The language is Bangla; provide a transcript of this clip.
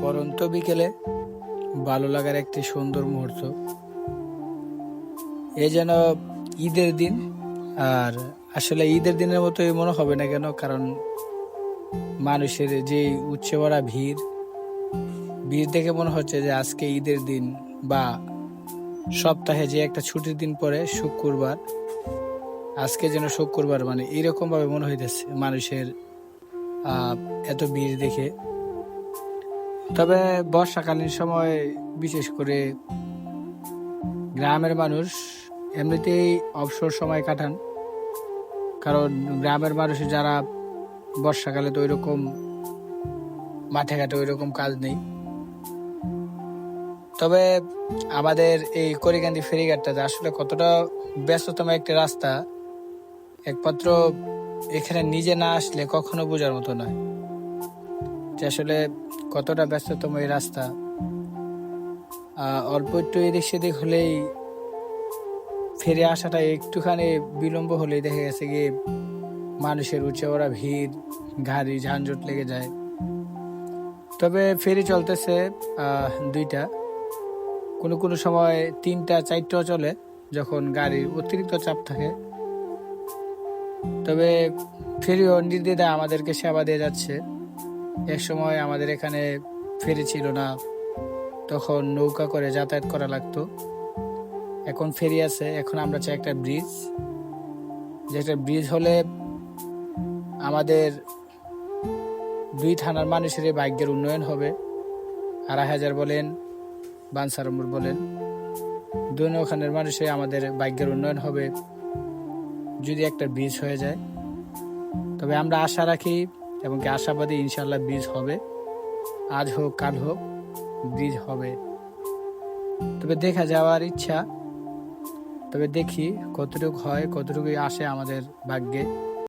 পরন্ত বিকেলে ভালো লাগার একটি সুন্দর মুহূর্ত। এ যেন ঈদের দিন। আর আসলে ঈদের দিনের মতোই মনে হবে না কেন, কারণ মানুষের যে উচ্চে ভরা ভিড় ভিড় দেখে মনে হচ্ছে যে আজকে ঈদের দিন, বা সপ্তাহে যে একটা ছুটির দিন পরে শুক্রবার, আজকে যেন শুক্রবার, মানে এরকম ভাবে মনে হইতেছে মানুষের এত ভিড় দেখে। তবে বর্ষাকালীন সময় বিশেষ করে গ্রামের মানুষ এমনিতেই অবসর সময় কাটান, কারণ গ্রামের মানুষ যারা বর্ষাকালে তো ওইরকম মাঠে ঘাটে ওইরকম কাজ নেই। তবে আমাদের এই করিকান্দি ফেরিঘাটটাতে আসলে কতটা ব্যস্ততম একটা রাস্তা, একমাত্র এখানে নিজে না আসলে কখনো বোঝার মতো নয় যে আসলে কতটা ব্যস্ততম এই রাস্তা। অল্প একটু এদিক সেদিক হলেই, ফিরে আসাটা একটুখানি বিলম্ব হলেই দেখা গেছে কি মানুষের উচ্চে ওরা ভিড়, গাড়ি যানজট লেগে যায়। তবে ফেরি চলতেছে দুইটা, কোনো কোনো সময় তিনটা চারটাও চলে যখন গাড়ির অতিরিক্ত চাপ থাকে। তবে ফেরিও নির্দ্বিধায় আমাদেরকে সেবা দিয়ে যাচ্ছে। এক সময় আমাদের এখানে ফেরি ছিল না, তখন নৌকা করে যাতায়াত করা লাগতো। এখন ফেরি আছে, এখন আমরা চাই একটা ব্রিজ, যেটা ব্রিজ হলে আমাদের দুই থানার মানুষের ভাগ্যের উন্নয়ন হবে। আড়াইহাজার বলেন, বানসারামুর বলেন, দুই নৌখানের মানুষের আমাদের ভাগ্যের উন্নয়ন হবে যদি একটা ব্রিজ হয়ে যায়। তবে আমরা আশা রাখি এবং কি আশাবাদী, ইনশাল্লাহ ব্রিজ হবে। আজ হোক কাল হোক ব্রিজ হবে। তবে দেখা যাওয়ার ইচ্ছা, তবে দেখি কতটুকু হয়, কতটুকু আসে আমাদের ভাগ্যে।